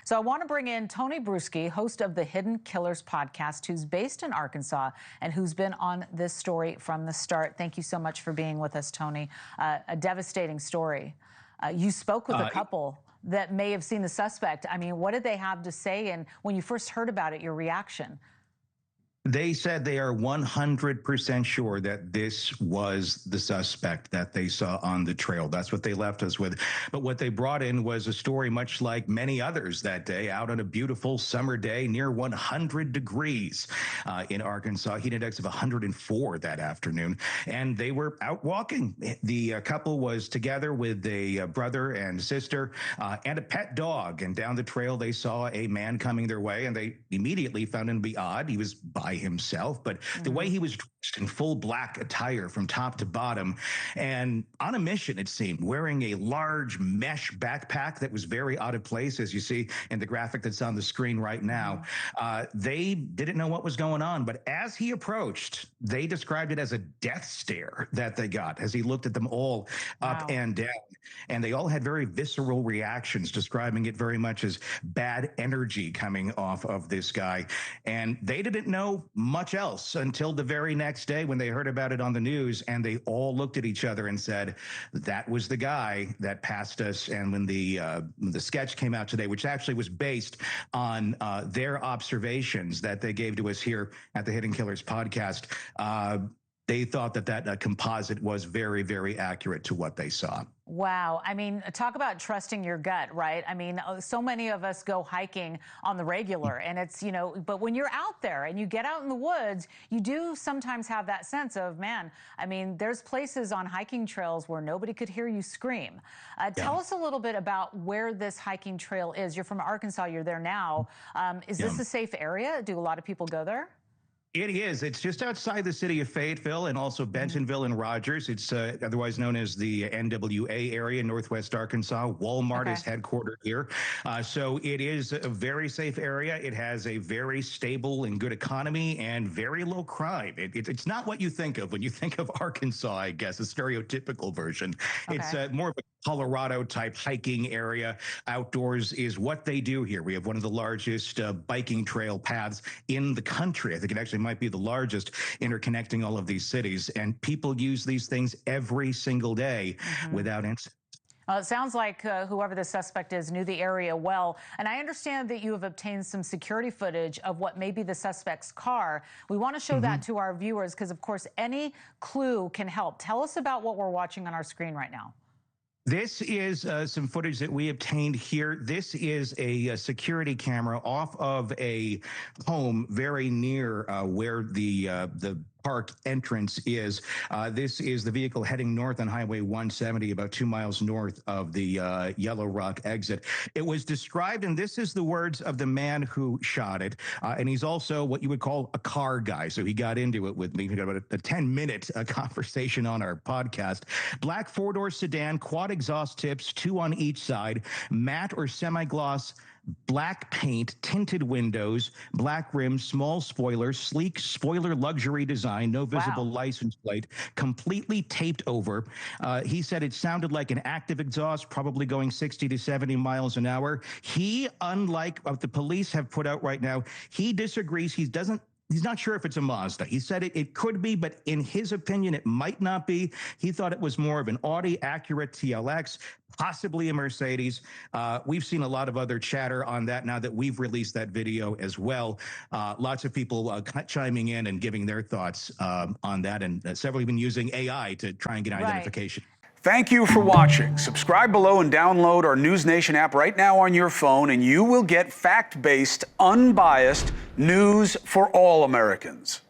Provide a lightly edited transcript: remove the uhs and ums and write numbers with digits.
So I want to bring in Tony Brueski, host of the Hidden Killers podcast, who's based in Arkansas and who's been on this story from the start. Thank you so much for being with us, Tony. A devastating story. You spoke with a couple that may have seen the suspect. I mean, what did they have to say? And when you first heard about it, your reaction? They said they are 100% sure that this was the suspect that they saw on the trail. That's what they left us with. But what they brought in was a story much like many others that day, out on a beautiful summer day near 100 degrees in Arkansas, heat index of 104 that afternoon. And they were out walking. The couple was together with a brother and sister and a pet dog. And down the trail, they saw a man coming their way, and they immediately found him to be odd. He was by himself, but the way he was dressed in full black attire from top to bottom and on a mission, it seemed, wearing a large mesh backpack that was very out of place, as you see in the graphic that's on the screen right now. They didn't know what was going on, but as he approached, they described it as a death stare that they got as he looked at them all up and down. And they all had very visceral reactions, describing it very much as bad energy coming off of this guy. And they didn't know much else until the very next day when they heard about it on the news, and they all looked at each other and said, that was the guy that passed us. And when the sketch came out today, which actually was based on their observations that they gave to us here at the Hidden Killers podcast, they thought that that composite was very, very accurate to what they saw. Wow. I mean, talk about trusting your gut, right? I mean, so many of us go hiking on the regular, and it's, you know, but when you're out there and you get out in the woods, you do sometimes have that sense of, man, I mean, there's places on hiking trails where nobody could hear you scream. Tell us a little bit about where this hiking trail is. You're from Arkansas, you're there now. Is this a safe area? Do a lot of people go there? It is. It's just outside the city of Fayetteville and also Bentonville and Rogers. It's otherwise known as the NWA area, Northwest Arkansas. Walmart is headquartered here. So it is a very safe area. It has a very stable and good economy and very low crime. It's not what you think of when you think of Arkansas, I guess, a stereotypical version. It's more of a Colorado type hiking area. Outdoors is what they do here. We have one of the largest biking trail paths in the country. I think it actually might be the largest, interconnecting all of these cities. And people use these things every single day without incident. Well, it sounds like whoever the suspect is knew the area well. And I understand that you have obtained some security footage of what may be the suspect's car. We want to show that to our viewers because, of course, any clue can help. Tell us about what we're watching on our screen right now. This is some footage that we obtained here. This is a security camera off of a home very near where the park entrance is. This is the vehicle heading north on Highway 170, about 2 miles north of the Yellow Rock exit. It was described, and this is the words of the man who shot it, and he's also what you would call a car guy. So he got into it with me. We got about a 10-minute conversation on our podcast. Black four-door sedan, quad exhaust tips, 2 on each side, matte or semi-gloss black paint, tinted windows, black rims, small spoiler, sleek spoiler luxury design, no visible license plate, completely taped over. He said it sounded like an active exhaust, probably going 60 to 70 miles an hour. He, unlike what the police have put out right now, he disagrees. He's not sure if it's a Mazda. He said it could be, but in his opinion, it might not be. He thought it was more of an Audi Acura TLX, possibly a Mercedes. We've seen a lot of other chatter on that now that we've released that video as well. Lots of people chiming in and giving their thoughts on that, and several even using AI to try and get identification. Thank you for watching. Subscribe below and download our NewsNation app right now on your phone, and you will get fact-based, unbiased news for all Americans.